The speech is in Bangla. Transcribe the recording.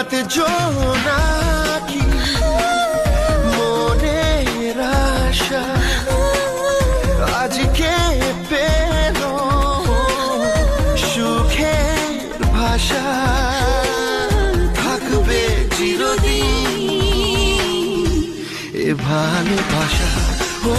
রাত জোনাকি মনের আশা আজকে পেল সুখের ভাষা থাকবে চিরদিন এ ভালোবাসা। ও